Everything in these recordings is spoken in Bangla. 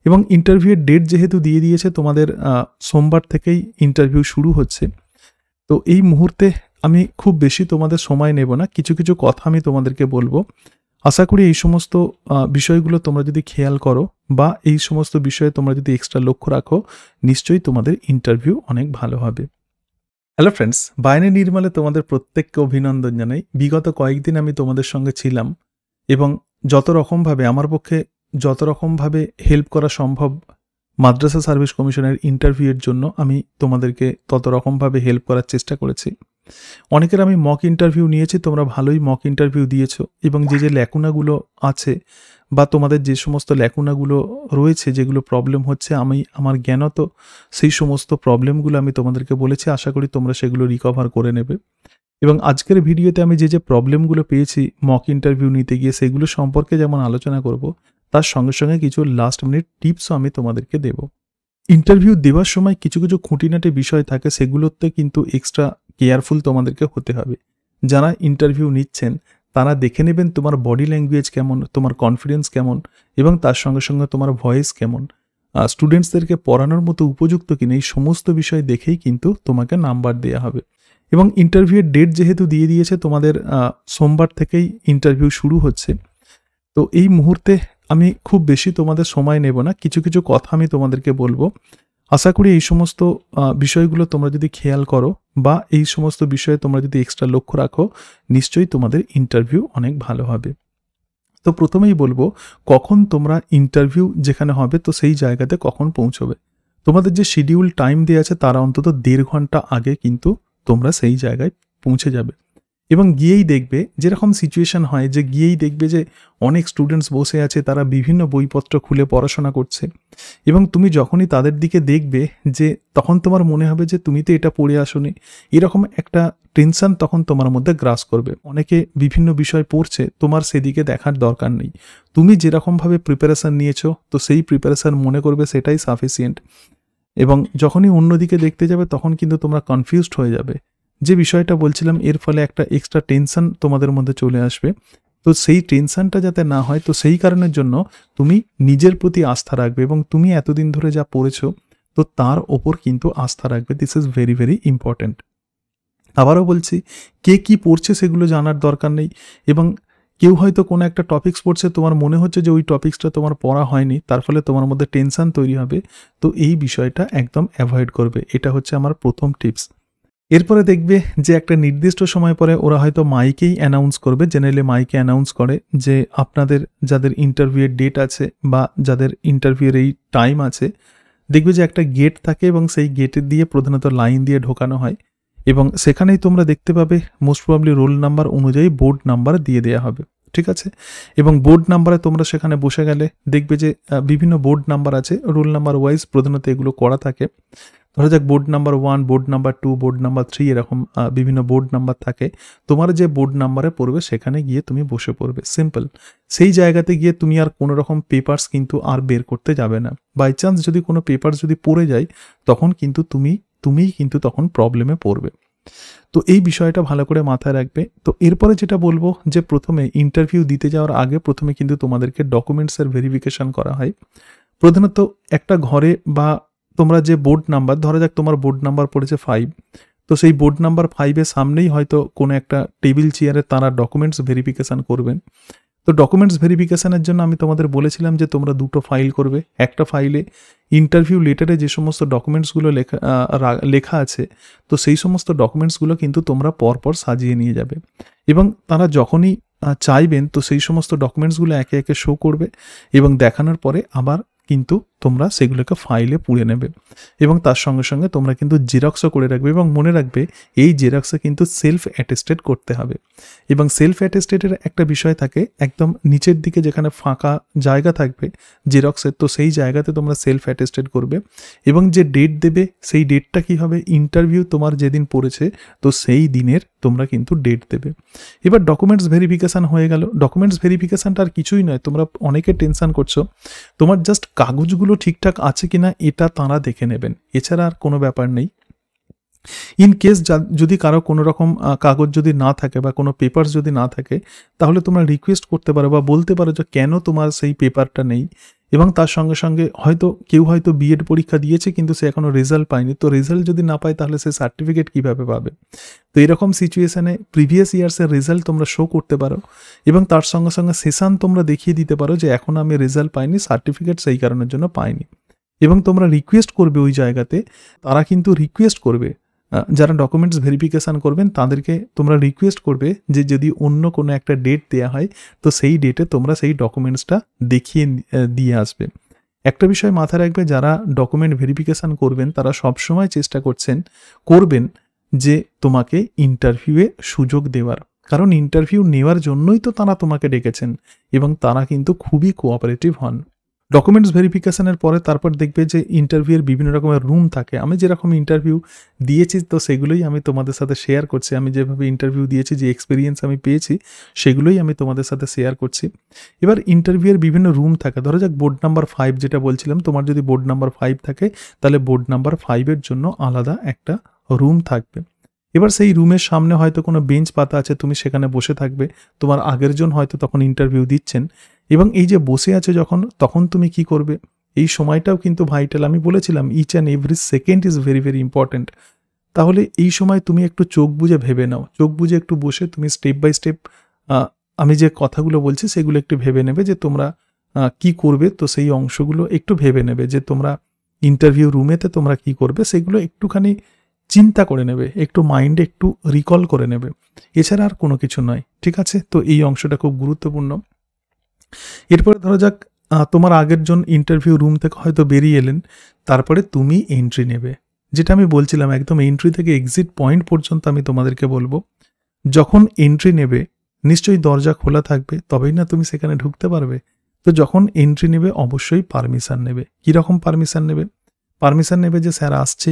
এবং ইন্টারভিউয়ের ডেট যেহেতু দিয়ে দিয়েছে তোমাদের সোমবার থেকেই ইন্টারভিউ শুরু হচ্ছে। তো এই মুহূর্তে আমি খুব বেশি তোমাদের সময় নেব না, কিছু কিছু কথা আমি তোমাদেরকে বলবো। আশা করি এই সমস্ত বিষয়গুলো তোমরা যদি খেয়াল করো বা এই সমস্ত বিষয়ে তোমরা যদি এক্সট্রা লক্ষ্য রাখো, নিশ্চয়ই তোমাদের ইন্টারভিউ অনেক ভালো হবে। হ্যালো ফ্রেন্ডস, বায়নে নির্মলে তোমাদের প্রত্যেককে অভিনন্দন জানাই। বিগত কয়েকদিন আমি তোমাদের সঙ্গে ছিলাম এবং আমার পক্ষে যত রকমভাবে হেল্প করা সম্ভব মাদ্রাসা সার্ভিস কমিশনের ইন্টারভিউয়ের জন্য আমি তোমাদেরকে তত রকমভাবে হেল্প করার চেষ্টা করেছি। অনেকের আমি মক ইন্টারভিউ নিয়েছি, তোমরা ভালোই মক ইন্টারভিউ দিয়েছো এবং যে ল্যাকুনাগুলো আছে বা তোমাদের যে সমস্ত ল্যাকুনাগুলো রয়েছে, যেগুলো প্রবলেম হচ্ছে, আমি আমার জ্ঞানত সেই সমস্ত প্রবলেমগুলো আমি তোমাদেরকে বলেছি। আশা করি তোমরা সেগুলো রিকভার করে নেবে। এবং আজকের ভিডিওতে আমি যে প্রবলেমগুলো পেয়েছি মক ইন্টারভিউ নিতে গিয়ে, সেগুলো সম্পর্কে যেমন আলোচনা করব, তার সঙ্গে সঙ্গে কিছু লাস্ট মিনিট টিপসও আমি তোমাদেরকে দেব। ইন্টারভিউ দেওয়ার সময় কিছু কিছু খুঁটিনাটি বিষয় থাকে, সেগুলোতে কিন্তু এক্সট্রা কেয়ারফুল তোমাদেরকে হতে হবে। যারা ইন্টারভিউ নিচ্ছেন তারা দেখে নেবেন তোমার বডি ল্যাঙ্গুয়েজ কেমন, তোমার কনফিডেন্স কেমন এবং তার সঙ্গে সঙ্গে তোমার ভয়েস কেমন, স্টুডেন্টসদেরকে পড়ানোর মতো উপযুক্ত কিনা, এই সমস্ত বিষয় দেখেই কিন্তু তোমাকে নাম্বার দেওয়া হবে। এবং ইন্টারভিউয়ের ডেট যেহেতু দিয়ে দিয়েছে তোমাদের সোমবার থেকেই ইন্টারভিউ শুরু হচ্ছে। তো এই মুহূর্তে আমি খুব বেশি তোমাদের সময় নেব না, কিছু কিছু কথা আমি তোমাদেরকে বলবো। আশা করি এই সমস্ত বিষয়গুলো তোমরা যদি খেয়াল করো বা এই সমস্ত বিষয়ে তোমরা যদি এক্সট্রা লক্ষ্য রাখো, নিশ্চয়ই তোমাদের ইন্টারভিউ অনেক ভালো হবে। তো প্রথমেই বলবো, কখন তোমরা ইন্টারভিউ যেখানে হবে তো সেই জায়গাতে কখন পৌঁছবে। তোমাদের যে শিডিউল টাইম দেওয়া আছে তার অন্তত 1.5 ঘন্টা আগে কিন্তু তোমরা সেই জায়গায় পৌঁছে যাবে। এবং গিয়েই দেখবে, যেরকম সিচুয়েশন হয় যে গিয়েই দেখবে যে অনেক স্টুডেন্টস বসে আছে, তারা বিভিন্ন বইপত্র খুলে পড়াশোনা করছে এবং তুমি যখনই তাদের দিকে দেখবে যে তখন তোমার মনে হবে যে তুমি তো এটা পড়ে আসোনি, এরকম একটা টেনশন তখন তোমার মধ্যে গ্রাস করবে। অনেকে বিভিন্ন বিষয় পড়ছে, তোমার সেদিকে দেখার দরকার নেই। তুমি যেরকমভাবে প্রিপারেশান নিয়েছো তো সেই প্রিপারেশান মনে করবে সেটাই সাফিসিয়েন্ট। এবং যখনই অন্যদিকে দেখতে যাবে তখন কিন্তু তোমরা কনফিউজড হয়ে যাবে। যে বিষয়টা বলছিলাম, এর ফলে একটা এক্সট্রা টেনশন তোমাদের মধ্যে চলে আসবে। তো সেই টেনশনটা যাতে না হয়, তো সেই কারণের জন্য তুমি নিজের প্রতি আস্থা রাখবে এবং তুমি এতদিন ধরে যা পড়েছো তো তার ওপর কিন্তু আস্থা রাখবে। This is very very important. আবারও বলছি, কে কী পড়ছে সেগুলো জানার দরকার নেই। এবং কেউ হয়তো কোনো একটা টপিক্স পড়ছে, তোমার মনে হচ্ছে যে ওই টপিক্সটা তোমার পড়া হয়নি, তার ফলে তোমার মধ্যে টেনশন তৈরি হবে। তো এই বিষয়টা একদম অ্যাভয়েড করবে। এটা হচ্ছে আমার প্রথম টিপস। এরপরে দেখবে যে একটা নির্দিষ্ট সময় পরে ওরা হয়তো মাইকেই অ্যানাউন্স করবে, জেনারেলি মাইকে অ্যানাউন্স করে যে আপনাদের যাদের ইন্টারভিউয়ের ডেট আছে বা যাদের ইন্টারভিউয়ের এই টাইম আছে, দেখবে যে একটা গেট থাকে এবং সেই গেটের দিয়ে প্রধানত লাইন দিয়ে ঢোকানো হয় এবং সেখানেই তোমরা দেখতে পাবে মোস্ট প্রবাবলি রোল নাম্বার অনুযায়ী বোর্ড নাম্বার দিয়ে দেওয়া হবে। ঠিক আছে? এবং বোর্ড নাম্বারে তোমরা সেখানে বসে গেলে দেখবে যে বিভিন্ন বোর্ড নাম্বার আছে, রোল নাম্বার ওয়াইজ প্রধানত এগুলো করা থাকে। ধরা যাক board number 1, board number 2, board number 3, এরকম বিভিন্ন বোর্ড নাম্বার থাকে। তোমার যে বোর্ড নাম্বারে পড়বে সেখানে গিয়ে তুমি বসে পড়বে, সিম্পল। সেই জায়গাতে গিয়ে তুমি আর কোনো রকম পেপার্স কিন্তু আর বের করতে যাবে না। বাই চান্স যদি কোনো পেপার্স যদি পড়ে যায় তখন কিন্তু তুমিই কিন্তু তখন প্রবলেমে পড়বে। তো এই বিষয়টা ভালো করে মাথায় রাখবে। তো এরপরে যেটা বলবো যে প্রথমে ইন্টারভিউ দিতে যাওয়ার আগে প্রথমে কিন্তু তোমাদেরকে ডকুমেন্টসের ভেরিফিকেশন করা হয়। প্রধানত একটা ঘরে বা তোমরা যে বোর্ড নাম্বার, ধরা যাক তোমার বোর্ড নাম্বার পড়েছে 5, তো সেই বোর্ড নাম্বার 5-এর সামনেই হয়তো কোনো একটা টেবিল চেয়ারে তারা ডকুমেন্টস ভেরিফিকেশান করবেন। তো ডকুমেন্টস ভেরিফিকেশানের জন্য আমি তোমাদের বলেছিলাম যে তোমরা 2টো ফাইল করবে। একটা ফাইলে ইন্টারভিউ লেটারে যে সমস্ত ডকুমেন্টসগুলো লেখা আছে, তো সেই সমস্ত ডকুমেন্টসগুলো কিন্তু তোমরা পরপর সাজিয়ে নিয়ে যাবে এবং তারা যখনই চাইবেন তো সেই সমস্ত ডকুমেন্টসগুলো একে একে শো করবে এবং দেখানোর পরে আবার কিন্তু তোমরা সেগুলোকে ফাইলে পুড়ে নেবে এবং তার সঙ্গে সঙ্গে তোমরা কিন্তু জেরক্সও করে রাখবে। এবং মনে রাখবে এই জেরক্সে কিন্তু সেলফ অ্যাটেস্টেড করতে হবে এবং সেলফ অ্যাটেস্টেডের একটা বিষয় থাকে, একদম নিচের দিকে যেখানে ফাঁকা জায়গা থাকবে জেরক্সের, তো সেই জায়গাতে তোমরা সেলফ অ্যাটেস্টেড করবে এবং যে ডেট দেবে সেই ডেটটা কি হবে, ইন্টারভিউ তোমার যেদিন পড়েছে তো সেই দিনের তোমরা কিন্তু ডেট দেবে। এবার ডকুমেন্টস ভেরিফিকেশান হয়ে গেল। ডকুমেন্টস ভেরিফিকেশানটা আর কিছুই নয়, তোমরা অনেকে টেনশন করছো, তোমার জাস্ট কাগজগুলো ঠিকঠাক আছে কিনা এটা তাঁরা দেখে নেবেন, এছাড়া আর কোনো ব্যাপার নেই। ইন কেস যদি কারো কোনো রকম কাগজ যদি না থাকে বা কোনো পেপারস যদি না থাকে, তাহলে তোমরা রিকোয়েস্ট করতে পারো বা বলতে পারো যে কেন তোমার সেই পেপারটা নেই। এবং তার সঙ্গে সঙ্গে হয়তো কেউ হয়তো বিএড পরীক্ষা দিয়েছে কিন্তু সে এখনও রেজাল্ট পায়নি, তো রেজাল্ট যদি না পায় তাহলে সে সার্টিফিকেট কীভাবে পাবে। তো এরকম সিচুয়েশানে প্রিভিয়াস ইয়ার্সের রেজাল্ট তোমরা শো করতে পারো এবং তার সঙ্গে সঙ্গে সেশন তোমরা দেখিয়ে দিতে পারো যে এখন আমি রেজাল্ট পাইনি, সার্টিফিকেট সেই কারণের জন্য পাইনি। এবং তোমরা রিকোয়েস্ট করবে ওই জায়গাতে, তারা কিন্তু রিকোয়েস্ট করবে, যারা ডকুমেন্টস ভেরিফিকেশান করবেন তাদেরকে তোমরা রিকোয়েস্ট করবে যে যদি অন্য কোনো একটা ডেট দেওয়া হয় তো সেই ডেটে তোমরা সেই ডকুমেন্টসটা দেখিয়ে দিয়ে আসবে। একটা বিষয় মাথায় রাখবে, যারা ডকুমেন্ট ভেরিফিকেশান করবেন তারা সবসময় চেষ্টা করবেন যে তোমাকে ইন্টারভিউয়ে সুযোগ দেওয়ার, কারণ ইন্টারভিউ নেওয়ার জন্যই তো তারা তোমাকে ডেকেছেন এবং তারা কিন্তু খুবই কোঅপারেটিভ হন। ডকুমেন্টস ভেরিফিকেশানের পরে তারপর দেখবে যে ইন্টারভিউয়ের বিভিন্ন রকমের রুম থাকে। আমি যেরকম ইন্টারভিউ দিয়েছি তো সেগুলোই আমি তোমাদের সাথে শেয়ার করছি, আমি যেভাবে ইন্টারভিউ দিয়েছি, যে এক্সপিরিয়েন্স আমি পেয়েছি সেগুলোই আমি তোমাদের সাথে শেয়ার করছি। এবার ইন্টারভিউয়ের বিভিন্ন রুম থাকে, ধরো যাক বোর্ড নাম্বার 5 যেটা বলছিলাম, তোমার যদি বোর্ড নাম্বার 5 থাকে তাহলে বোর্ড নাম্বার 5-এর জন্য আলাদা একটা রুম থাকবে। এবার সেই রুমের সামনে হয়তো কোনো বেঞ্চ পাতা আছে, তুমি সেখানে বসে থাকবে, তোমার আগের জন হয়তো তখন ইন্টারভিউ দিচ্ছেন এবং এই যে বসে আছে তখন তুমি কি করবে, এই সময়টাও কিন্তু ভাইটাল। আমি বলেছিলাম each and every second is very very important. তাহলে এই সময় তুমি একটু চোখ বুজে ভেবে নাও, চোখ বুজে একটু বসে তুমি স্টেপ বাই স্টেপ আমি যে কথাগুলো বলছি সেগুলো একটু ভেবে নেবে যে তোমরা কি করবে। তো সেই অংশগুলো একটু ভেবে নেবে যে তোমরা ইন্টারভিউ রুমেতে তোমরা কি করবে, সেগুলো একটুখানি চিন্তা করে নেবে, একটু মাইন্ডে একটু রিকল করে নেবে, এছাড়া আর কোনো কিছু নয়, ঠিক আছে। তো এই অংশটা খুব গুরুত্বপূর্ণ। এরপরে ধরো যাক তোমার আগের জন ইন্টারভিউ রুম থেকে হয়তো বেরিয়ে এলেন, তারপরে তুমি এন্ট্রি নেবে, যেটা আমি বলছিলাম একদম এন্ট্রি থেকে এক্সিট পয়েন্ট পর্যন্ত আমি তোমাদেরকে বলবো। যখন এন্ট্রি নেবে নিশ্চয়ই দরজা খোলা থাকবে, তবেই না তুমি সেখানে ঢুকতে পারবে। তো যখন এন্ট্রি নেবে অবশ্যই পারমিশন নেবে। কীরকম পারমিশন নেবে? পারমিশন নেবে যে স্যার আসছে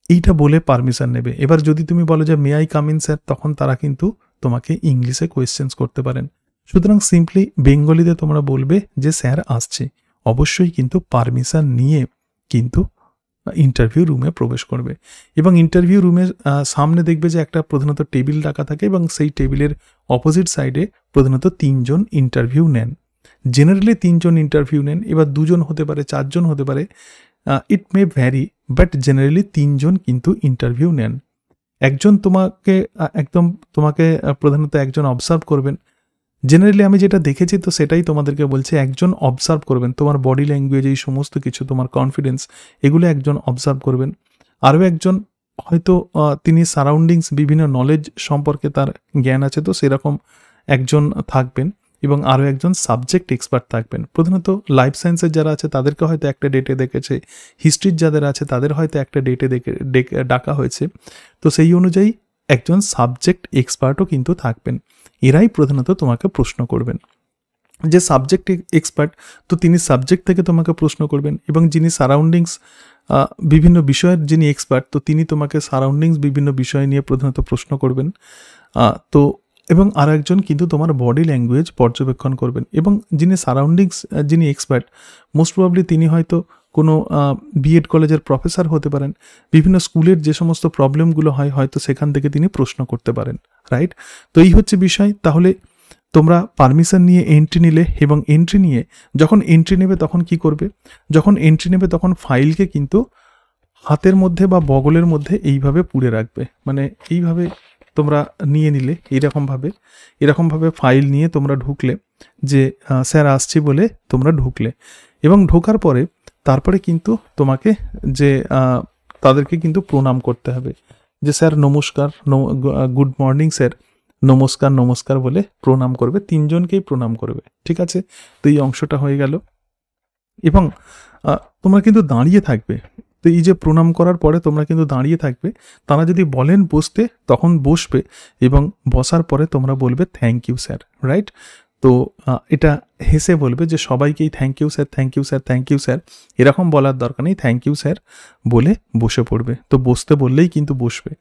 এইটা বলে পারমিশন নেবে। এবার যদি তুমি বলো যে may I come in sir, তখন তারা কিন্তু তোমাকে ইংলিশে কোয়েশ্চেন্স করতে পারেন। সুতরাং সিম্পলি বেঙ্গলিতে তোমরা বলবে যে স্যার আসছে, অবশ্যই কিন্তু পারমিশন নিয়ে কিন্তু ইন্টারভিউ রুমে প্রবেশ করবে। এবং ইন্টারভিউ রুমের সামনে দেখবে যে একটা প্রধানত টেবিল রাখা থাকে এবং সেই টেবিলের অপোজিট সাইডে প্রধানত 3 জন ইন্টারভিউ নেন। জেনারেলি 3 জন ইন্টারভিউ নেন, এবার 2 জন হতে পারে, 4 জন হতে পারে, ইট মে ভ্যারি, বাট জেনারেলি 3 জন কিন্তু ইন্টারভিউ নেন। একজন তোমাকে প্রধানত একজন অবজার্ভ করবেন। জেনারেলি আমি যেটা দেখেছি তো সেটাই তোমাদেরকে বলছি, একজন অবজার্ভ করবেন, তোমার বডি ল্যাঙ্গুয়েজ, এই সমস্ত কিছু, তোমার কনফিডেন্স, এগুলো একজন অবজার্ভ করবেন। আরও একজন হয়তো তিনি সারাউন্ডিংস, বিভিন্ন নলেজ সম্পর্কে তার জ্ঞান আছে, তো সেরকম একজন থাকবেন এবং আরও একজন সাবজেক্ট এক্সপার্ট থাকবেন। প্রধানত লাইফ সায়েন্সের যারা আছে তাদেরকে হয়তো একটা ডেটে দেখেছে, হিস্ট্রির যাদের আছে তাদের হয়তো একটা ডেটে ডাকা হয়েছে, তো সেই অনুযায়ী একজন সাবজেক্ট এক্সপার্টও কিন্তু থাকবেন। এরাই প্রধানত তোমাকে প্রশ্ন করবেন। যে সাবজেক্ট এক্সপার্ট, তো তিনি সাবজেক্ট থেকে তোমাকে প্রশ্ন করবেন, এবং যিনি সারাউন্ডিংস বিভিন্ন বিষয়ের যিনি এক্সপার্ট, তো তিনি তোমাকে সারাউন্ডিংস বিভিন্ন বিষয় নিয়ে প্রধানত প্রশ্ন করবেন। তো এবং আর একজন কিন্তু তোমার বডি ল্যাঙ্গুয়েজ পর্যবেক্ষণ করবেন। এবং যিনি সারাউন্ডিংস যিনি এক্সপার্ট, মোস্ট প্রবাবলি তিনি হয়তো কোনো বিএড কলেজের প্রফেসর হতে পারেন। বিভিন্ন স্কুলের যে সমস্ত প্রবলেমগুলো হয় হয়তো সেখান থেকে তিনি প্রশ্ন করতে পারেন, রাইট। তো এই হচ্ছে বিষয়। তাহলে তোমরা পারমিশন নিয়ে এন্ট্রি নিলে, এবং এন্ট্রি নিয়ে যখন এন্ট্রি নেবে তখন কি করবে, যখন এন্ট্রি নেবে তখন ফাইলকে কিন্তু হাতের মধ্যে বা বগলের মধ্যে এইভাবে পুরে রাখবে, মানে এইভাবে তোমরা নিয়ে নিলে, এরকমভাবে ফাইল নিয়ে তোমরা ঢুকলে, যে স্যার আসছি বলে তোমরা ঢুকলে, এবং ঢোকার পরে তারপরে কিন্তু তোমাকে যে তাদেরকে কিন্তু প্রণাম করতে হবে, যে স্যার নমস্কার, গুড মর্নিং স্যার, নমস্কার বলে প্রণাম করবে। 3 জনকেই প্রণাম করবে, ঠিক আছে। তো এই অংশটা হয়ে গেল। এবং তোমরা কিন্তু দাঁড়িয়ে থাকবে। তো এই যে প্রণাম করার পরে তোমরা কিন্তু দাঁড়িয়ে থাকবে, তারা যদি বলেন বসতে তখন বসবে, এবং বসার পরে তোমরা বলবে থ্যাংক ইউ স্যার, রাইট। তো এটা হেসে বলবে যে সবাইকেই thank you sir, thank you sir, thank you sir, এরকম বলার দরকার নেই, থ্যাংক ইউ স্যার বলে বসে পড়বে। তো বসতে বললেই কিন্তু বসবে।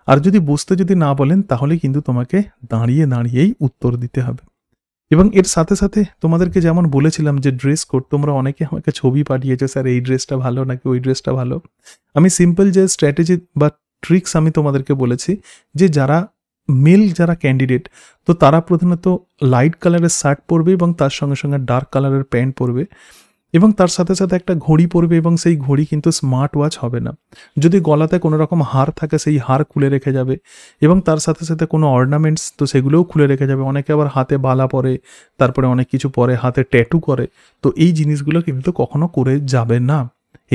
আর যদি বসতে না বলেন তাহলে কিন্তু তোমাকে দাঁড়িয়েই উত্তর দিতে হবে। এবং এর সাথে সাথে তোমাদেরকে যেমন বলেছিলাম যে ড্রেস কোড, তোমরা অনেকে আমাকে ছবি পাঠিয়েছে, স্যার এই ড্রেসটা ভালো নাকি ওই ড্রেসটা ভালো। আমি সিম্পল যে স্ট্র্যাটেজি বা ট্রিক্স আমি তোমাদেরকে বলেছি যে যারা মেল যারা ক্যান্ডিডেট, তো তারা প্রধানত লাইট কালারের শার্ট পরবে এবং তার সঙ্গে সঙ্গে ডার্ক কালারের প্যান্ট পরবে এবং তার সাথে সাথে একটা ঘড়ি পরবে এবং সেই ঘড়ি কিন্তু স্মার্ট ওয়াচ হবে না। যদি গলাতে কোনো রকম হার থাকে সেই হার খুলে রেখে যাবে এবং তার সাথে সাথে কোনো অর্নামেন্টস তো সেগুলোও খুলে রেখে যাবে। অনেকে আবার হাতে বালা পরে, তারপরে অনেক কিছু পরে, হাতে ট্যাটু করে, তো এই জিনিসগুলো কিন্তু কখনো করে যাবে না।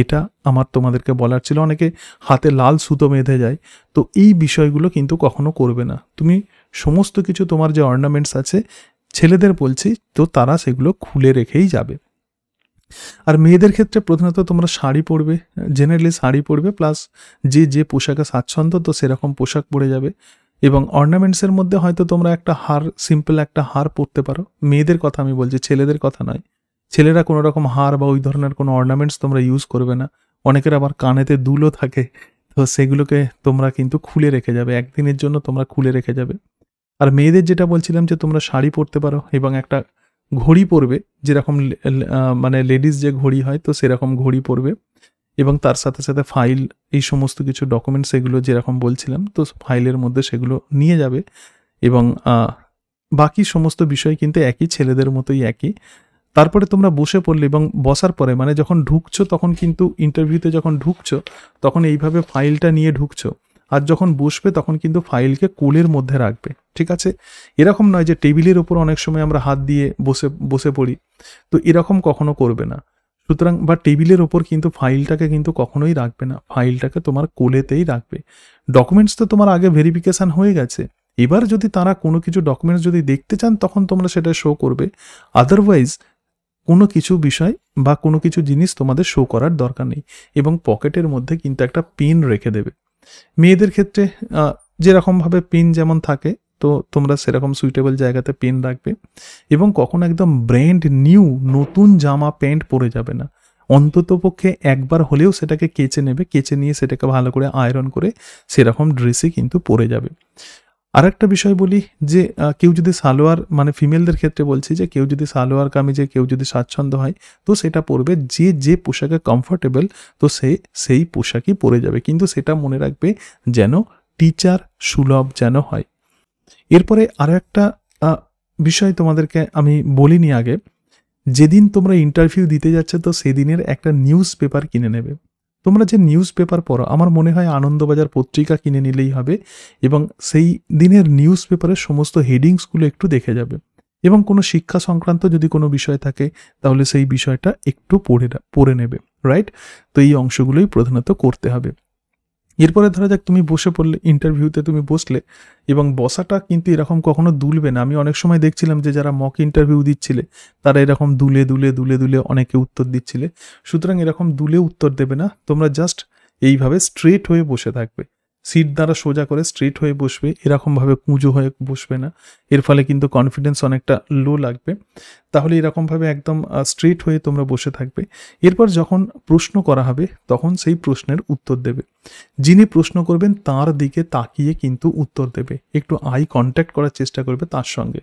এটা আমার তোমাদেরকে বলার ছিল। অনেকে হাতে লাল সুতো বেঁধে যায়, তো এই বিষয়গুলো কিন্তু কখনো করবে না। তুমি সমস্ত কিছু তোমার যে অর্নামেন্টস আছে ছেলেদের বলছি, তো তারা সেগুলো খুলে রেখেই যাবে। আর মেয়েদের ক্ষেত্রে প্রধানত তোমরা শাড়ি পরবে, জেনারেলি শাড়ি পরবে, প্লাস যে পোশাকে স্বাচ্ছন্দ্য তো সেরকম পোশাক পরে যাবে। এবং অর্নামেন্টসের মধ্যে হয়তো তোমরা একটা হার, সিম্পল একটা হার পরতে পারো। মেয়েদের কথা আমি বলছি, ছেলেদের কথা নয়। ছেলেরা কোনো রকম হার বা ওই ধরনের কোনো অর্নামেন্টস তোমরা ইউজ করবে না। অনেকের আবার কানেতে দুলও থাকে, তো সেগুলোকে তোমরা কিন্তু খুলে রেখে যাবে, একদিনের জন্য তোমরা খুলে রেখে যাবে। আর মেয়েদের যেটা বলছিলাম যে তোমরা শাড়ি পরতে পারো এবং একটা ঘড়ি পরবে, যেরকম মানে লেডিস যে ঘড়ি হয় তো সেরকম ঘড়ি পরবে এবং তার সাথে সাথে ফাইল, এই সমস্ত কিছু ডকুমেন্টস এগুলো যেরকম বলছিলাম, তো ফাইলের মধ্যে সেগুলো নিয়ে যাবে। এবং বাকি সমস্ত বিষয় কিন্তু একই, ছেলেদের মতোই একই। তারপরে তোমরা বসে পড়লে এবং বসার পরে মানে যখন ঢুকছো তখন কিন্তু ইন্টারভিউতে যখন ঢুকছো তখন এইভাবে ফাইলটা নিয়ে ঢুকছো, আর যখন বসবে তখন কিন্তু ফাইলকে কোলের মধ্যে রাখবে, ঠিক আছে? এরকম নয় যে টেবিলের ওপর অনেক সময় আমরা হাত দিয়ে বসে পড়ি, তো এরকম কখনো করবে না। সুতরাং বা টেবিলের ওপর কিন্তু ফাইলটাকে কিন্তু কখনোই রাখবে না, ফাইলটাকে তোমার কোলেতেই রাখবে। ডকুমেন্টস তো তোমার আগে ভেরিফিকেশান হয়ে গেছে, এবার যদি তারা কোনো কিছু ডকুমেন্টস যদি দেখতে চান তখন তোমরা সেটা শো করবে। আদারওয়াইজ কোনো কিছু বিষয় বা কোনো কিছু জিনিস তোমাদের শো করার দরকার নেই। এবং পকেটের মধ্যে কিন্তু একটা পেন রেখে দেবে। মেয়েদের ক্ষেত্রে যেরকমভাবে পেন যেমন থাকে, তো তোমরা সেরকম সুইটেবল জায়গাতে পেন রাখবে। এবং কখনো একদম ব্র্যান্ড নিউ নতুন জামা প্যান্ট পরে যাবে না। অন্তত পক্ষে একবার হলেও সেটাকে কেচে নেবে, কেচে নিয়ে সেটাকে ভালো করে আয়রন করে সেরকম ড্রেসই কিন্তু পরে যাবে। আর একটা বিষয় বলি যে কেউ যদি সালোয়ার, মানে ফিমেলদের ক্ষেত্রে বলছি, যে কেউ যদি সালোয়ার কামিজে কেউ যদি স্বাচ্ছন্দ্য হয় তো সেটা পরবে, যে পোশাকে কমফোর্টেবল তো সেই পোশাকই পরে যাবে, কিন্তু সেটা মনে রাখবে যেন টিচার সুলভ যেন হয়। এরপরে আরও একটা বিষয় তোমাদেরকে আমি বলিনি আগে, যেদিন তোমরা ইন্টারভিউ দিতে যাচ্ছে তো সেদিনের একটা নিউজ পেপার কিনে নেবে। তোমরা যে নিউজ পেপার পড়ো, আমার মনে হয় আনন্দবাজার পত্রিকা কিনে নিলেই হবে এবং সেই দিনের নিউজ পেপারের সমস্ত হেডিংসগুলো একটু দেখে যাবে এবং কোনো শিক্ষা সংক্রান্ত যদি কোনো বিষয় থাকে তাহলে সেই বিষয়টা একটু পড়ে নেবে, রাইট? তো এই অংশগুলোই প্রধানত করতে হবে। এরপরে ধরা যাক তুমি বসে পড়লে, ইন্টারভিউতে তুমি বসলে এবং বসাটা কিন্তু এরকম কখনো দুলবে না। আমি অনেক সময় দেখছিলাম যে যারা মক ইন্টারভিউ দিচ্ছিলে তারা এরকম দুলে দুলে দুলে দুলে অনেকে উত্তর দিচ্ছিলে। সুতরাং এরকম দুলে উত্তর দেবে না, তোমরা জাস্ট এইভাবে স্ট্রেট হয়ে বসে থাকবে, সিট দ্বারা সোজা করে স্ট্রেট হয়ে বসবে, এরকমভাবে কুঁজো হয়ে বসবে না, এর ফলে কিন্তু কনফিডেন্স অনেকটা লো লাগবে। তাহলে এরকমভাবে একদম স্ট্রেট হয়ে তোমরা বসে থাকবে। এরপর যখন প্রশ্ন করা হবে তখন সেই প্রশ্নের উত্তর দেবে, যিনি প্রশ্ন করবেন তার দিকে তাকিয়ে কিন্তু উত্তর দেবে, একটু আই কন্ট্যাক্ট করার চেষ্টা করবে তার সঙ্গে।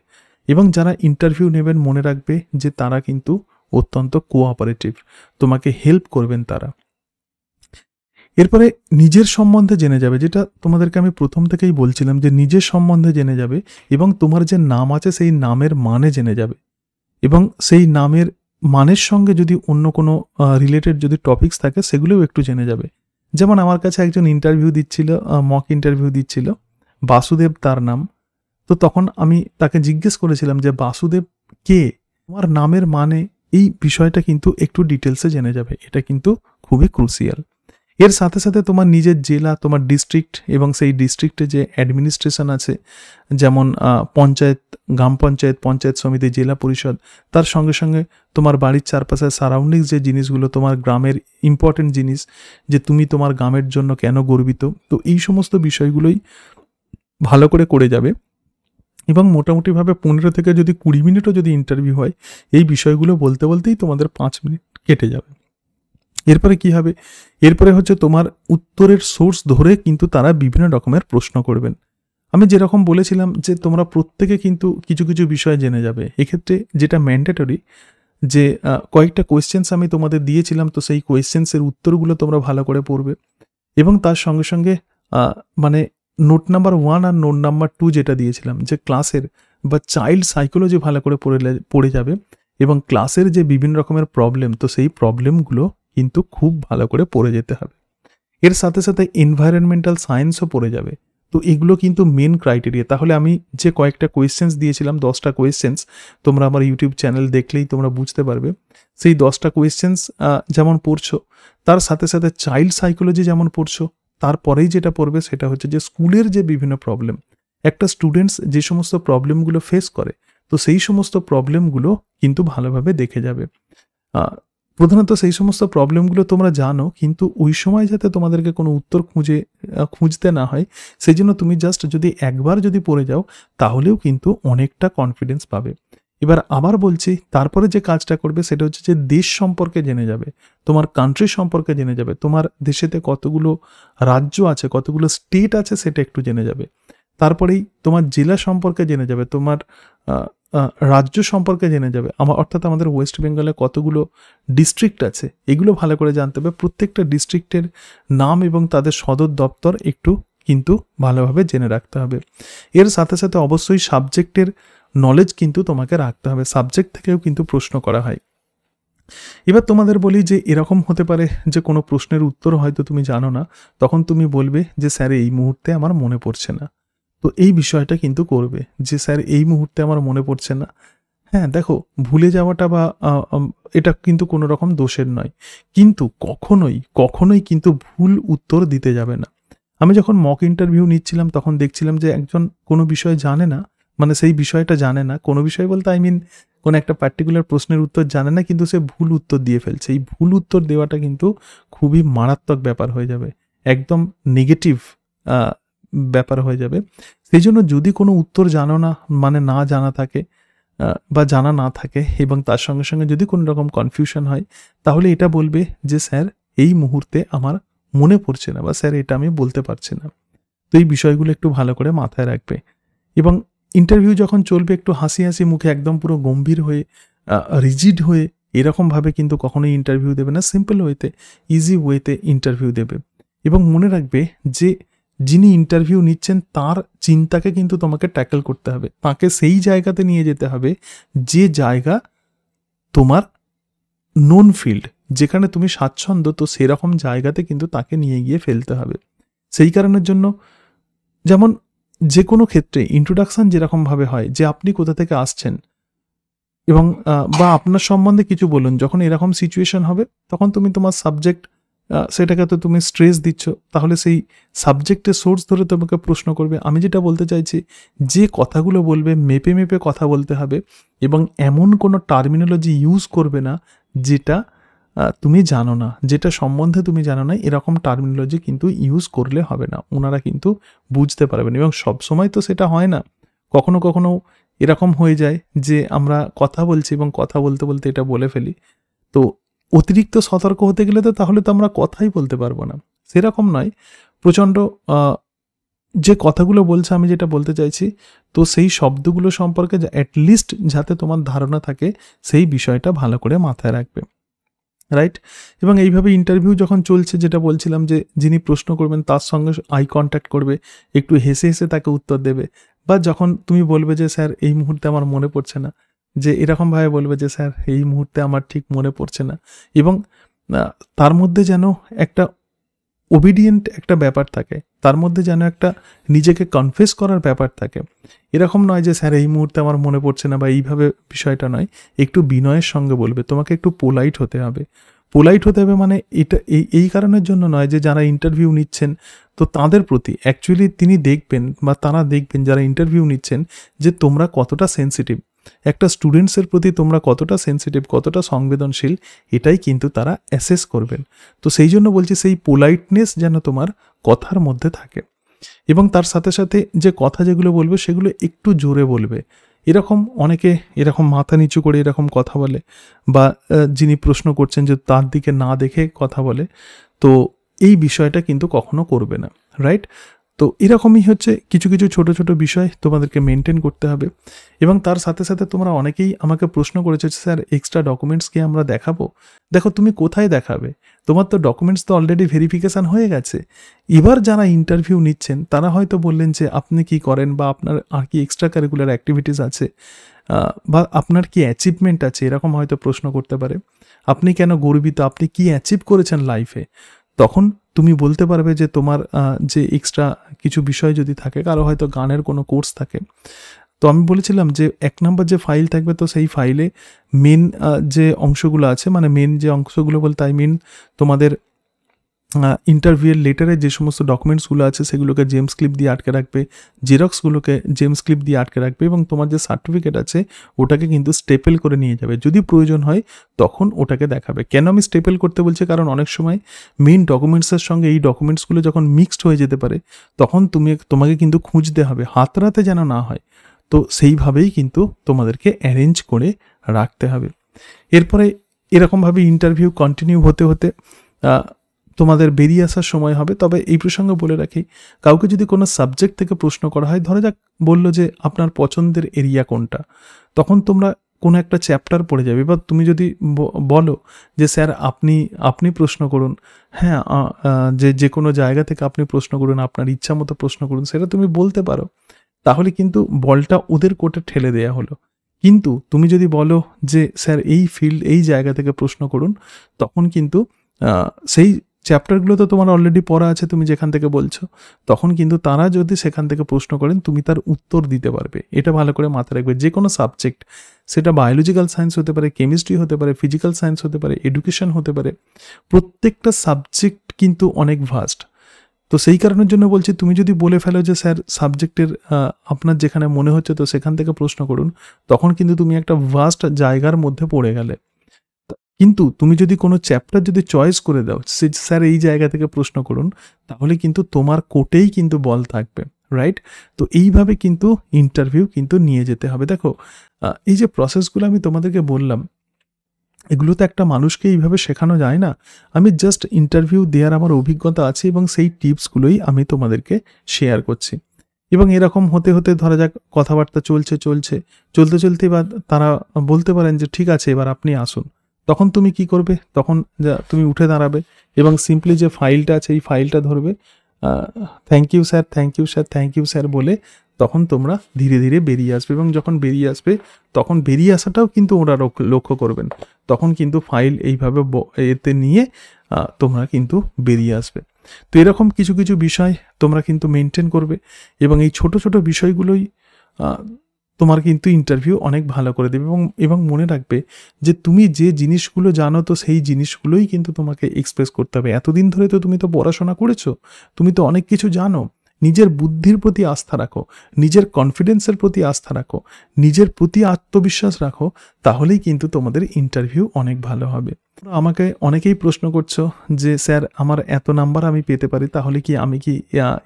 এবং যারা ইন্টারভিউ নেবেন মনে রাখবে যে তারা কিন্তু অত্যন্ত কোঅপারেটিভ, তোমাকে হেল্প করবেন তারা। এরপরে নিজের সম্বন্ধে জেনে যাবে, যেটা তোমাদেরকে আমি প্রথম থেকেই বলছিলাম যে নিজের সম্বন্ধে জেনে যাবে এবং তোমার যে নাম আছে সেই নামের মানে জেনে যাবে এবং সেই নামের মানের সঙ্গে যদি অন্য কোনো রিলেটেড যদি টপিকস থাকে সেগুলোও একটু জেনে যাবে। যেমন আমার কাছে একজন ইন্টারভিউ দিচ্ছিল, মক ইন্টারভিউ দিচ্ছিল, বাসুদেব তার নাম। তো তখন আমি তাকে জিজ্ঞেস করেছিলাম যে বাসুদেব কে, তোমার নামের মানে, এই বিষয়টা কিন্তু একটু ডিটেলসে জেনে যাবে, এটা কিন্তু খুবই ক্রুশিয়াল। এর সাথে সাথে তোমার নিজের জেলা, তোমার ডিস্ট্রিক্ট এবং সেই ডিস্ট্রিক্টে যে অ্যাডমিনিস্ট্রেশন আছে, যেমন পঞ্চায়েত, গ্রাম পঞ্চায়েত, পঞ্চায়েত সমিতি, জেলা পরিষদ, তার সঙ্গে সঙ্গে তোমার বাড়ির চারপাশের সারাউন্ডিংস যে জিনিসগুলো, তোমার গ্রামের ইম্পর্টেন্ট জিনিস, যে তুমি তোমার গ্রামের জন্য কেন গর্বিত, তো এই সমস্ত বিষয়গুলোই ভালো করে যাবে। এবং মোটামুটিভাবে 15 থেকে যদি 20 মিনিটও যদি ইন্টারভিউ হয়, এই বিষয়গুলো বলতে বলতেই তোমাদের 5 মিনিট কেটে যাবে। এরপরে কি হবে, এরপরে হচ্ছে তোমার উত্তরের সোর্স ধরে কিন্তু তারা বিভিন্ন রকমের প্রশ্ন করবেন। আমি যেরকম বলেছিলাম যে তোমরা প্রত্যেকে কিন্তু কিছু কিছু বিষয় জেনে যাবে। এক্ষেত্রে যেটা ম্যান্ডেটরি, যে কয়েকটা কোয়েশ্চেন্স আমি তোমাদের দিয়েছিলাম, তো সেই কোয়েশ্চেন্সের উত্তরগুলো তোমরা ভালো করে পড়বে এবং তার সঙ্গে সঙ্গে মানে নোট নাম্বার 1 আর নোট নাম্বার 2 যেটা দিয়েছিলাম, যে ক্লাসের বা চাইল্ড সাইকোলজি ভালো করে পড়ে যাবে এবং ক্লাসের যে বিভিন্ন রকমের প্রবলেম, তো সেই প্রবলেমগুলো কিন্তু খুব ভালো করে পড়ে যেতে হবে। এর সাথে সাথে এনভায়রনমেন্টাল সায়েন্সও পড়ে যাবে। তো এগুলো কিন্তু মেন ক্রাইটেরিয়া। তাহলে আমি যে কয়েকটা কোয়েশ্চেন্স দিয়েছিলাম, 10টা কোয়েশ্চেন্স, তোমরা আমার ইউটিউব চ্যানেল দেখলেই তোমরা বুঝতে পারবে। সেই 10টা কোয়েশ্চেন্স যেমন পড়ছো, তার সাথে সাথে চাইল্ড সাইকোলজি যেমন পড়ছো, তারপরেই যেটা পড়বে সেটা হচ্ছে যে স্কুলের যে বিভিন্ন প্রবলেম, একটা স্টুডেন্টস যে সমস্ত প্রবলেমগুলো ফেস করে, তো সেই সমস্ত প্রবলেমগুলো কিন্তু ভালোভাবে দেখে যাবে। প্রধানত সেই সমস্ত প্রবলেমগুলো তোমরা জানো, কিন্তু ওই সময় যাতে তোমাদেরকে কোনো উত্তর খুঁজতে না হয়, সেই জন্য তুমি জাস্ট যদি একবার যদি পড়ে যাও, তাহলেও কিন্তু অনেকটা কনফিডেন্স পাবে। এবার আবার বলছি, তারপরে যে কাজটা করবে সেটা হচ্ছে যে দেশ সম্পর্কে জেনে যাবে, তোমার কান্ট্রি সম্পর্কে জেনে যাবে, তোমার দেশেতে কতগুলো রাজ্য আছে, কতগুলো স্টেট আছে সেটা একটু জেনে যাবে। তারপরেই তোমার জেলা সম্পর্কে জেনে যাবে, তোমার রাজ্য সম্পর্কে জেনে যাবে, অর্থাৎ আমাদের ওয়েস্ট বেঙ্গলে কতগুলো ডিস্ট্রিক্ট আছে, এগুলো ভালো করে জানতে হবে। প্রত্যেকটা ডিস্ট্রিক্টের নাম এবং তাদের সদর দপ্তর একটু কিন্তু ভালোভাবে জেনে রাখতে হবে। এর সাথে সাথে অবশ্যই সাবজেক্টের নলেজ কিন্তু তোমাকে রাখতে হবে, সাবজেক্ট থেকেও কিন্তু প্রশ্ন করা হয়। এবার তোমাদের বলি যে এরকম হতে পারে যে কোনো প্রশ্নের উত্তর হয়তো তুমি জানো না, তখন তুমি বলবে যে স্যার এই মুহূর্তে আমার মনে পড়ছে না। তো এই বিষয়টা কিন্তু করবে যে স্যার এই মুহূর্তে আমার মনে পড়ছে না। হ্যাঁ, দেখো, ভুলে যাওয়াটা বা এটা কিন্তু কোনো রকম দোষের নয়, কিন্তু কখনোই কিন্তু ভুল উত্তর দিতে যাবে না। আমি যখন মক ইন্টারভিউ নিচ্ছিলাম তখন দেখছিলাম যে একজন কোনো বিষয় জানে না, মানে সেই বিষয়টা জানে না, কোনো বিষয় বলতে কোনো একটা পার্টিকুলার প্রশ্নের উত্তর জানে না, কিন্তু সে ভুল উত্তর দিয়ে ফেলছে। এই ভুল উত্তর দেওয়াটা কিন্তু খুবই মারাত্মক ব্যাপার হয়ে যাবে, একদম নেগেটিভ ব্যাপার হয়ে যাবে। সেই জন্য যদি কোনো উত্তর জানো না, মানে না জানা থাকে বা জানা না থাকে এবং তার সঙ্গে সঙ্গে যদি কোনো রকম কনফিউশন হয়, তাহলে এটা বলবে যে স্যার এই মুহূর্তে আমার মনে পড়ছে না, বা স্যার এটা আমি বলতে পারছি না। তো এই বিষয়গুলো একটু ভালো করে মাথায় রাখবে। এবং ইন্টারভিউ যখন চলবে, একটু হাসি হাসি মুখে, একদম পুরো গম্ভীর হয়ে, রিজিড হয়ে এরকমভাবে কিন্তু কখনোই ইন্টারভিউ দেবে না। সিম্পল ওয়েতে, ইজি ওয়েতে ইন্টারভিউ দেবে। এবং মনে রাখবে যে যিনি ইন্টারভিউ নিচ্ছেন তার চিন্তাকে কিন্তু তোমাকে ট্যাকল করতে হবে, তাকে সেই জায়গাতে নিয়ে যেতে হবে যে জায়গা তোমার নোন ফিল্ড, যেখানে তুমি স্বাচ্ছন্দ্য, তো সেরকম জায়গাতে কিন্তু তাকে নিয়ে গিয়ে ফেলতে হবে। সেই কারণের জন্য যেমন যে কোনো ক্ষেত্রে ইন্ট্রোডাকশন যেরকমভাবে হয়, যে আপনি কোথা থেকে আসছেন এবং বা আপনার সম্বন্ধে কিছু বলুন, যখন এরকম সিচুয়েশন হবে তখন তুমি তোমার সাবজেক্ট, সেটাকে তো তুমি স্ট্রেস দিচ্ছ, তাহলে সেই সাবজেক্টের সোর্স ধরে তোমাকে প্রশ্ন করবে। আমি যেটা বলতে চাইছি, যে কথাগুলো বলবে মেপে মেপে কথা বলতে হবে এবং এমন কোনো টার্মিনোলজি ইউজ করবে না যেটা তুমি জানো না, যেটা সম্বন্ধে তুমি জানো না, এরকম টার্মিনোলজি কিন্তু ইউজ করলে হবে না, ওনারা কিন্তু বুঝতে পারবেন। এবং সবসময় তো সেটা হয় না, কখনো কখনো এরকম হয়ে যায় যে আমরা কথা বলছি এবং কথা বলতে বলতে এটা বলে ফেলি। তো অতিরিক্ত সতর্ক হতে গেলে তো তাহলে তো আমরা কথাই বলতে পারবো না, সেরকম নয়। প্রচণ্ড যে কথাগুলো বলছে, আমি যেটা বলতে চাইছি, তো সেই শব্দগুলো সম্পর্কে অ্যাটলিস্ট যাতে তোমার ধারণা থাকে, সেই বিষয়টা ভালো করে মাথায় রাখবে, রাইট? এবং এইভাবে ইন্টারভিউ যখন চলছে, যেটা বলছিলাম যে যিনি প্রশ্ন করবেন তার সঙ্গে আই কন্ট্যাক্ট করবে, একটু হেসে হেসে তাকে উত্তর দেবে। বা যখন তুমি বলবে যে স্যার এই মুহূর্তে আমার মনে পড়ছে না, যে এরকমভাবে বলবে যে স্যার এই মুহূর্তে আমার ঠিক মনে পড়ছে না, এবং তার মধ্যে যেন একটা ওবিডিয়েন্ট একটা ব্যাপার থাকে, তার মধ্যে যেন একটা নিজেকে কনফেস করার ব্যাপার থাকে। এরকম নয় যে স্যার এই মুহূর্তে আমার মনে পড়ছে না, বা এইভাবে বিষয়টা নয়, একটু বিনয়ের সঙ্গে বলবে, তোমাকে একটু পোলাইট হতে হবে। পোলাইট হতে হবে মানে এটা এই কারণের জন্য নয় যে যারা ইন্টারভিউ নিচ্ছেন তো তাদের প্রতি, অ্যাকচুয়ালি তিনি দেখবেন বা তারা দেখবেন যারা ইন্টারভিউ নিচ্ছেন যে তোমরা কতটা সেন্সিটিভ, একটা স্টুডেন্টসের প্রতি তোমরা কতটা সেন্সিটিভ, কতটা সংবেদনশীল, এটাই কিন্তু তারা অ্যাসেস করবেন। তো সেই জন্য বলছি, সেই পোলাইটনেস যেন তোমার কথার মধ্যে থাকে। এবং তার সাথে সাথে যে কথা যেগুলো বলবে সেগুলো একটু জোরে বলবে। এরকম অনেকে এরকম মাথা নিচু করে এরকম কথা বলে, বা যিনি প্রশ্ন করছেন যে তার দিকে না দেখে কথা বলে, তো এই বিষয়টা কিন্তু কখনো করবে না, রাইট? তো এরকমই হচ্ছে কিছু কিছু ছোট ছোট বিষয় তোমাদেরকে মেনটেন করতে হবে। এবং তার সাথে সাথে তোমরা অনেকেই আমাকে প্রশ্ন করেছো, স্যার এক্সট্রা ডকুমেন্টস কি আমরা দেখাবো? দেখো, তুমি কোথায় দেখাবে? তোমার তো ডকুমেন্টস তো অলরেডি ভেরিফিকেশান হয়ে গেছে। এবার যারা ইন্টারভিউ নিচ্ছেন তারা হয়তো বললেন যে আপনি কি করেন, বা আপনার আর কি এক্সট্রা কারিকুলার অ্যাক্টিভিটিস আছে, বা আপনার কি অ্যাচিভমেন্ট আছে, এরকম হয়তো প্রশ্ন করতে পারে। আপনি কেন গর্বিত, আপনি কি অ্যাচিভ করেছেন লাইফে? তখন তুমি বলতে পারবে যে তোমার যে এক্সট্রা কিছু বিষয় যদি থাকে, কারো হয়তো গানের কোনো কোর্স থাকে। তো আমি বলেছিলাম যে 1 নাম্বার যে ফাইল থাকবে, তো সেই ফাইলে মেন যে অংশগুলো আছে, মানে মেন যে অংশগুলো বলতে আই মিন তোমাদের ইন্টারভিউয়ের লেটারে যে সমস্ত ডকুমেন্টসগুলো আছে সেগুলোকে জেমস ক্লিপ দিয়ে আটকে রাখবে, জেরক্সগুলোকে জেমস ক্লিপ দিয়ে আটকে রাখবে, এবং তোমার যে সার্টিফিকেট আছে ওটাকে কিন্তু স্টেপল করে নিয়ে যাবে। যদি প্রয়োজন হয় তখন ওটাকে দেখাবে। কেন আমি স্টেপল করতে বলছি, কারণ অনেক সময় মেইন ডকুমেন্টসের সঙ্গে এই ডকুমেন্টসগুলো যখন মিক্সড হয়ে যেতে পারে, তখন তোমাকে কিন্তু খুঁজতে হবে, হাতড়াতে যেন না হয়। তো সেইভাবেই কিন্তু তোমাদেরকে অ্যারেঞ্জ করে রাখতে হবে। এরপরে এরকমভাবে ইন্টারভিউ কন্টিনিউ হতে হতে তোমাদের বেরিয়ে আসার সময় হবে। তবে এই প্রসঙ্গে বলে রাখি, কাউকে যদি কোনো সাবজেক্ট থেকে প্রশ্ন করা হয়, ধরে যাক বললো যে আপনার পছন্দের এরিয়া কোনটা, তখন তোমরা কোনো একটা চ্যাপ্টার পড়ে যাবে। এবার তুমি যদি বলো যে স্যার আপনি প্রশ্ন করুন, হ্যাঁ, যে কোনো জায়গা থেকে আপনি প্রশ্ন করুন, আপনার ইচ্ছা মতো প্রশ্ন করুন, সেটা তুমি বলতে পারো। তাহলে কিন্তু বলটা ওদের কোর্টে ঠেলে দেয়া হলো। কিন্তু তুমি যদি বলো যে স্যার এই জায়গা থেকে প্রশ্ন করুন, তখন কিন্তু সেই চ্যাপ্টারগুলো তো তোমার অলরেডি পড়া আছে, তুমি যেখান থেকে বলছো, তখন কিন্তু তারা যদি সেখান থেকে প্রশ্ন করেন তুমি তার উত্তর দিতে পারবে। এটা ভালো করে মাথায় রাখবে। যে কোনো সাবজেক্ট, সেটা বায়োলজিক্যাল সায়েন্স হতে পারে, কেমিস্ট্রি হতে পারে, ফিজিক্যাল সায়েন্স হতে পারে, এডুকেশন হতে পারে, প্রত্যেকটা সাবজেক্ট কিন্তু অনেক ভাস্ট। তো সেই কারণের জন্য বলছি, তুমি যদি বলে ফেলো যে স্যার সাবজেক্টের আপনার যেখানে মনে হচ্ছে তো সেখান থেকে প্রশ্ন করুন, তখন কিন্তু তুমি একটা ভাস্ট জায়গার মধ্যে পড়ে গেলে। কিন্তু তুমি যদি কোনো চ্যাপ্টার যদি চয়েস করে দাও, স্যার এই জায়গা থেকে প্রশ্ন করুন, তাহলে কিন্তু তোমার কোর্টেই কিন্তু বল থাকবে, রাইট? তো এইভাবে কিন্তু ইন্টারভিউ কিন্তু নিয়ে যেতে হবে। দেখো, এই যে প্রসেসগুলো আমি তোমাদেরকে বললাম, এগুলো তো একটা মানুষকে এইভাবে শেখানো যায় না। আমি জাস্ট ইন্টারভিউ দেওয়ার আমার অভিজ্ঞতা আছে এবং সেই টিপসগুলোই আমি তোমাদেরকে শেয়ার করছি। এবং এরকম হতে হতে ধরা যাক কথাবার্তা চলতে এবার তারা বলতে পারেন যে ঠিক আছে, এবার আপনি আসুন। তখন তুমি কি করবে? তখন তুমি উঠে দাঁড়াবে এবং সিম্পলি যে ফাইলটা আছে এই ফাইলটা ধরবে, thank you sir, thank you sir, thank you sir বলে তখন তোমরা ধীরে ধীরে বেরিয়ে আসবে। এবং যখন বেরিয়ে আসবে, তখন বেরিয়ে আসাটাও কিন্তু ওরা লক্ষ্য করবেন। তখন কিন্তু ফাইল এইভাবে এতে নিয়ে তোমরা কিন্তু বেরিয়ে আসবে। তো এরকম কিছু কিছু বিষয় তোমরা কিন্তু মেনটেন করবে, এবং এই ছোট ছোট বিষয়গুলোই তোমার কিন্তু ইন্টারভিউ অনেক ভালো করে দেবে। এবং মনে রাখবে যে তুমি যে জিনিসগুলো জানো, তো সেই জিনিসগুলোই কিন্তু তোমাকে এক্সপ্রেস করতে হবে। এতদিন ধরে তো তুমি তো পড়াশোনা করেছো, তুমি তো অনেক কিছু জানো। নিজের বুদ্ধির প্রতি আস্থা রাখো, নিজের কনফিডেন্সের প্রতি আস্থা রাখো, নিজের প্রতি আত্মবিশ্বাস রাখো, তাহলেই কিন্তু তোমাদের ইন্টারভিউ অনেক ভালো হবে। আমাকে অনেকেই প্রশ্ন করছো যে স্যার আমার এত নাম্বার আমি পেতে পারি, তাহলে কি আমি কি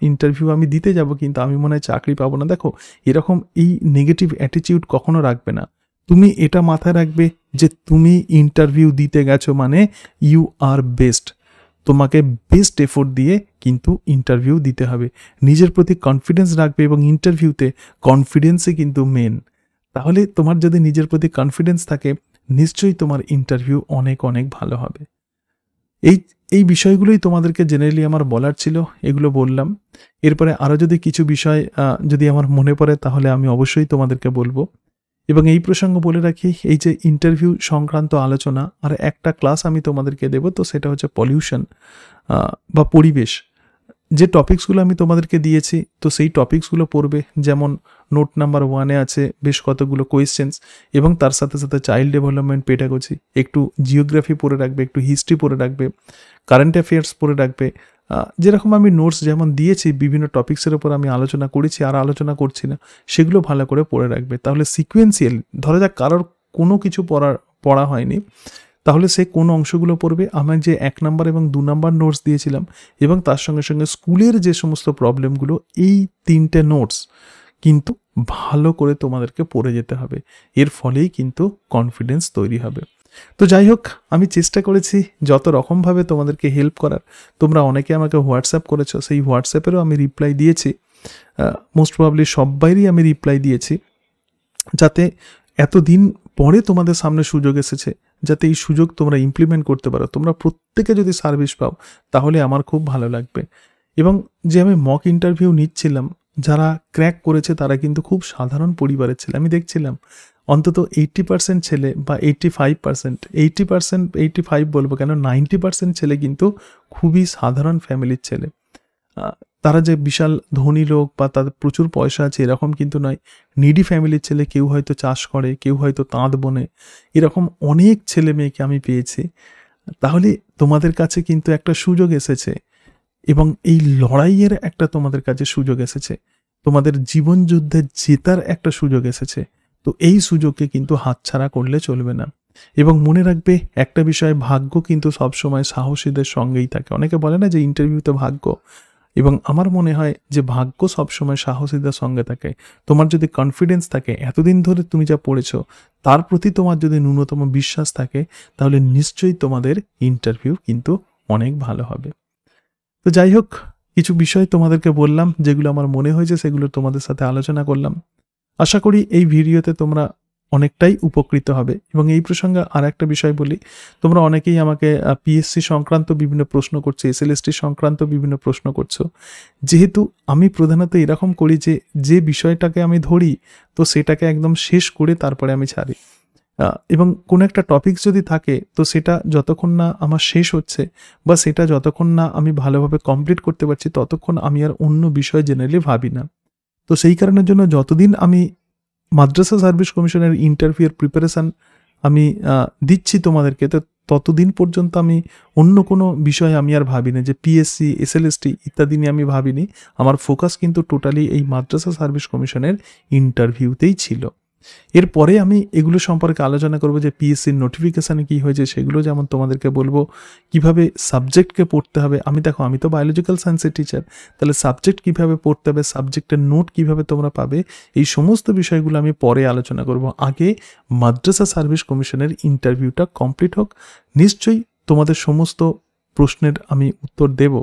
ইন্টারভিউ আমি দিতে যাব, কিন্তু আমি মনে হয় চাকরি পাবো না। দেখো, এরকম এই নেগেটিভ অ্যাটিটিউড কখনো রাখবে না। তুমি এটা মাথায় রাখবে যে তুমি ইন্টারভিউ দিতে গেছো মানে ইউ আর বেস্ট। তোমাকে বেস্ট এফোর্ট দিয়ে কিন্তু ইন্টারভিউ দিতে হবে। নিজের প্রতি কনফিডেন্স রাখবে, এবং ইন্টারভিউতে কনফিডেন্সই কিন্তু মেন। তাহলে তোমার যদি নিজের প্রতি কনফিডেন্স থাকে, নিশ্চয়ই তোমার ইন্টারভিউ অনেক অনেক ভালো হবে। এই বিষয়গুলোই তোমাদেরকে জেনারেলি আমার বলার ছিল, এগুলো বললাম। এরপরে আরও যদি কিছু বিষয় যদি আমার মনে পড়ে, তাহলে আমি অবশ্যই তোমাদেরকে বলবো। এবং এই প্রসঙ্গ বলে রাখি, এই যে ইন্টারভিউ সংক্রান্ত আলোচনা আর একটা ক্লাস আমি তোমাদেরকে দেবো, তো সেটা হচ্ছে পলিউশন বা পরিবেশ। যে টপিকসগুলো আমি তোমাদেরকে দিয়েছি, তো সেই টপিকসগুলো পড়বে। যেমন নোট নাম্বার 1-এ আছে বেশ কতগুলো কোয়েশ্চেন্স, এবং তার সাথে সাথে চাইল্ড ডেভেলপমেন্ট, পেডাগজি, একটু জিওগ্রাফি পড়ে রাখবে, একটু হিস্ট্রি পড়ে রাখবে, কারেন্ট অ্যাফেয়ার্স পড়ে রাখবে। যেরকম আমি নোটস যেমন দিয়েছি, বিভিন্ন টপিক্সের ওপর আমি আলোচনা করেছি আর আলোচনা করছি না, সেগুলো ভালো করে পড়ে রাখবে। তাহলে সিকুয়েন্সিয়াল, ধরা যাক কারোর কোনো কিছু পড়া হয়নি, তাহলে সে কোন অংশগুলো পড়বে, আমার যে 1 নাম্বার এবং 2 নাম্বার নোটস দিয়েছিলাম, এবং তার সঙ্গে সঙ্গে স্কুলের যে সমস্ত প্রবলেমগুলো, এই 3টে নোটস কিন্তু ভালো করে তোমাদেরকে পড়ে যেতে হবে। এর ফলেই কিন্তু কনফিডেন্স তৈরি হবে। তো যাই হোক, আমি চেষ্টা করেছি যত রকমভাবে তোমাদেরকে হেল্প করার। তোমরা অনেকে আমাকে হোয়াটসঅ্যাপ করেছো, সেই হোয়াটসঅ্যাপেরও আমি রিপ্লাই দিয়েছি। মোস্ট প্রবাবলি সব্বাইরই আমি রিপ্লাই দিয়েছি, যাতে এতদিন পরে তোমাদের সামনে সুযোগ এসেছে, যাতে এই সুযোগ তোমরা ইমপ্লিমেন্ট করতে পারো। তোমরা প্রত্যেকে যদি সার্ভিস পাও তাহলে আমার খুব ভালো লাগবে। এবং যে আমি মক ইন্টারভিউ নিচ্ছিলাম, যারা ক্র্যাক করেছে তারা কিন্তু খুব সাধারণ পরিবারের ছেলে। আমি দেখছিলাম অন্তত 80% ছেলে বা 85%, 80%, 85 বলবো কেন, 90% ছেলে কিন্তু খুবই সাধারণ ফ্যামিলির ছেলে। তারা যে বিশাল ধনী লোক বা তাদের প্রচুর পয়সা আছে এরকম কিন্তু নয়। নিডি ফ্যামিলির ছেলে, কেউ হয়তো চাষ করে, কেউ হয়তো তাঁত বোনে, এরকম অনেক ছেলে মেয়েকে আমি পেয়েছি। তাহলে তোমাদের কাছে কিন্তু একটা সুযোগ এসেছে, এবং এই লড়াইয়ের একটা তোমাদের কাছে সুযোগ এসেছে, তোমাদের জীবন যুদ্ধে জেতার একটা সুযোগ এসেছে। তো এই সুযোগকে কিন্তু হাতছাড়া করলে চলবে না। এবং মনে রাখবে একটা বিষয়, ভাগ্য কিন্তু সবসময় সাহসীদের সঙ্গেই থাকে। অনেকে বলে না যে ইন্টারভিউতে ভাগ্য, এবং আমার মনে হয় যে ভাগ্য সবসময় সাহসীদের সঙ্গে থাকে। তোমার যদি কনফিডেন্স থাকে, এতদিন ধরে তুমি যা পড়েছো তার প্রতি তোমার যদি ন্যূনতম বিশ্বাস থাকে, তাহলে নিশ্চয়ই তোমাদের ইন্টারভিউ কিন্তু অনেক ভালো হবে। তো যাই হোক, কিছু বিষয় তোমাদেরকে বললাম, যেগুলো আমার মনে হয়েছে সেগুলো তোমাদের সাথে আলোচনা করলাম। আশা করি এই ভিডিওতে তোমরা অনেকটাই উপকৃত হবে। এবং এই প্রসঙ্গে আর একটা বিষয় বলি, তোমরা অনেকেই আমাকে পিএসসি সংক্রান্ত বিভিন্ন প্রশ্ন করছো, এসএলএসটি সংক্রান্ত বিভিন্ন প্রশ্ন করছো। যেহেতু আমি প্রধানত এরকম করি যে বিষয়টাকে আমি ধরি তো সেটাকে একদম শেষ করে তারপরে আমি ছাড়ি। এবং কোনো একটা টপিকস যদি থাকে তো সেটা যতক্ষণ না আমার শেষ হচ্ছে বা সেটা যতক্ষণ না আমি ভালোভাবে কমপ্লিট করতে পারছি, ততক্ষণ আমি আর অন্য বিষয় জেনারেলি ভাবি না। তো সেই কারণের জন্য যতদিন আমি মাদ্রাসা সার্ভিস কমিশনের ইন্টারভিউর প্রিপারেশান আমি দিচ্ছি তোমাদেরকে, তো ততদিন পর্যন্ত আমি অন্য কোনো বিষয় আমি আর ভাবিনি, যে পিএসসি, এসএলএসটি ইত্যাদি নিয়ে আমি ভাবিনি। আমার ফোকাস কিন্তু টোটালি এই মাদ্রাসা সার্ভিস কমিশনের ইন্টারভিউতেই ছিল। এরপরে আমি এগুলো সম্পর্কে আলোচনা করব, যে পিএসসির নোটিফিকেশানে কী হয়েছে সেগুলো যেমন তোমাদেরকে বলবো, কিভাবে সাবজেক্টকে পড়তে হবে। আমি তো বায়োলজিক্যাল সায়েন্সের টিচার, তাহলে সাবজেক্ট কিভাবে পড়তে হবে, সাবজেক্টের নোট কিভাবে তোমরা পাবে, এই সমস্ত বিষয়গুলো আমি পরে আলোচনা করব। আগে মাদ্রাসা সার্ভিস কমিশনের ইন্টারভিউটা কমপ্লিট হোক। নিশ্চয়ই তোমাদের সমস্ত প্রশ্নের আমি উত্তর দেব,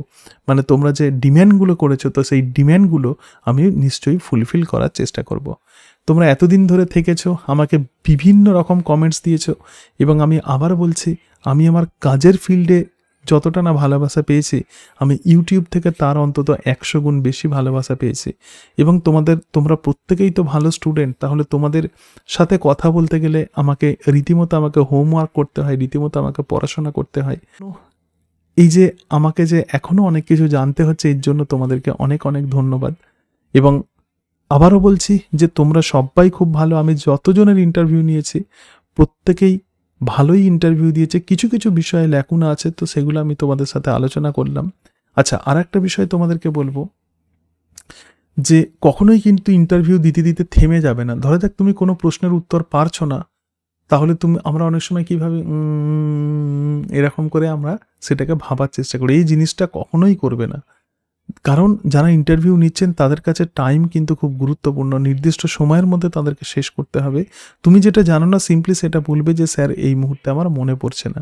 মানে তোমরা যে ডিম্যান্ডগুলো করেছো তো সেই ডিম্যান্ডগুলো আমি নিশ্চয়ই ফুলফিল করার চেষ্টা করব। তোমরা এতদিন ধরে থেকেছো, আমাকে বিভিন্ন রকম কমেন্টস দিয়েছো, এবং আমি আবার বলছি, আমি আমার কাজের ফিল্ডে যতটা না ভালোবাসা পেয়েছি, আমি ইউটিউব থেকে তার অন্তত 100 গুণ বেশি ভালোবাসা পেয়েছি। এবং তোমরা প্রত্যেকেই তো ভালো স্টুডেন্ট, তাহলে তোমাদের সাথে কথা বলতে গেলে রীতিমতো আমাকে হোমওয়ার্ক করতে হয়, রীতিমতো আমাকে পড়াশোনা করতে হয়। এই যে আমাকে যে এখনও অনেক কিছু জানতে হচ্ছে, এর জন্য তোমাদেরকে অনেক অনেক ধন্যবাদ। এবং আবারও বলছি যে তোমরা সবাই খুব ভালো। আমি যতজনের ইন্টারভিউ নিয়েছি প্রত্যেকেই ভালোই ইন্টারভিউ দিয়েছে। কিছু কিছু বিষয়ে ল্যাকুনা আছে, তো সেগুলো আমি তোমাদের সাথে আলোচনা করলাম। আচ্ছা, আর একটা বিষয় তোমাদেরকে বলবো, যে কখনোই কিন্তু ইন্টারভিউ দিতে দিতে থেমে যাবে না। ধরা যাক তুমি কোনো প্রশ্নের উত্তর পারছো না, তাহলে আমরা অনেক সময় কীভাবে এরকম করে আমরা সেটাকে ভাবার চেষ্টা করি। এই জিনিসটা কখনোই করবে না, কারণ যারা ইন্টারভিউ নিচ্ছেন তাদের কাছে টাইম কিন্তু খুব গুরুত্বপূর্ণ। নির্দিষ্ট সময়ের মধ্যে তাদেরকে শেষ করতে হবে। তুমি যেটা জানো না সিম্পলি সেটা বলবে যে স্যার এই মুহূর্তে আমার মনে পড়ছে না।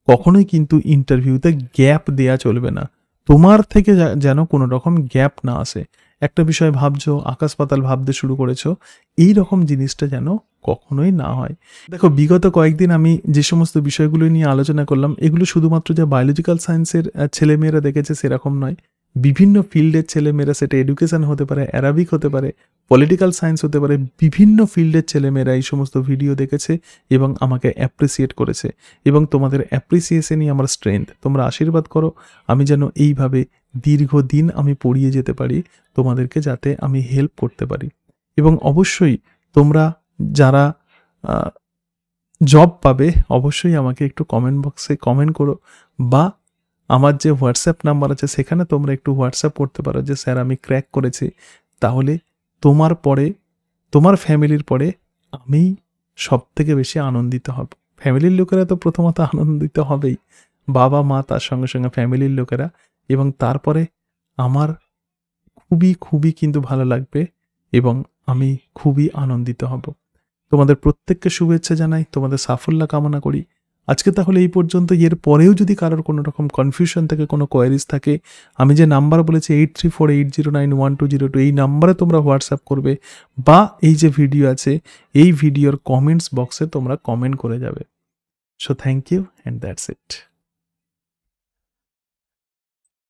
কখনোই কিন্তু ইন্টারভিউতে গ্যাপ দেয়া চলবে না। তোমার থেকে যেন কোনো রকম গ্যাপ না আসে। একটা বিষয় ভাবছো, আকাশ পাতাল ভাবতে শুরু করেছো, এই রকম জিনিসটা যেন কখনোই না হয়। দেখো, বিগত কয়েকদিন আমি যে সমস্ত বিষয়গুলো নিয়ে আলোচনা করলাম, এগুলো শুধুমাত্র যে বায়োলজিক্যাল সায়েন্সের ছেলেমেয়েরা দেখেছে সেরকম নয়। বিভিন্ন ফিল্ডের ছেলেমেয়েরা, সেটা এডুকেশন হতে পারে, অ্যারাবিক হতে পারে, পলিটিক্যাল সায়েন্স হতে পারে, বিভিন্ন ফিল্ডের ছেলেমেয়েরা এই সমস্ত ভিডিও দেখেছে এবং আমাকে অ্যাপ্রিসিয়েট করেছে। এবং তোমাদের অ্যাপ্রিসিয়েশনই আমার স্ট্রেংথ। তোমরা আশীর্বাদ করো আমি যেন এইভাবে দীর্ঘদিন আমি পড়িয়ে যেতে পারি, তোমাদেরকে যাতে আমি হেল্প করতে পারি। এবং অবশ্যই তোমরা যারা জব পাবে অবশ্যই আমাকে একটু কমেন্ট বক্সে কমেন্ট করো, বা আমার যে হোয়াটসঅ্যাপ নাম্বার আছে সেখানে তোমরা একটু হোয়াটসঅ্যাপ করতে পারো যে স্যার আমি ক্র্যাক করেছি। তাহলে তোমার পরে, তোমার ফ্যামিলির পরে আমি সবথেকে বেশি আনন্দিত হব। ফ্যামিলির লোকেরা তো প্রথমত আনন্দিত হবেই, বাবা মা, তার সঙ্গে সঙ্গে ফ্যামিলির লোকেরা, এবং তারপরে আমার খুবই খুবই কিন্তু ভালো লাগবে এবং আমি খুবই আনন্দিত হব। তোমাদের প্রত্যেককে শুভেচ্ছা জানাই, তোমাদের সাফল্য কামনা করি। আজকে তাহলে এই পর্যন্ত। এর পরেও যদি কারোর কোনো রকম কনফিউশন থাকে, কোনো কোয়ারিজ থাকে, আমি যে নাম্বার বলেছি 8348091202, এই নাম্বারে তোমরা হোয়াটসঅ্যাপ করবে, বা এই যে ভিডিও আছে এই ভিডিওর কমেন্টস বক্সে তোমরা কমেন্ট করে যাবে। So thank you and that's it.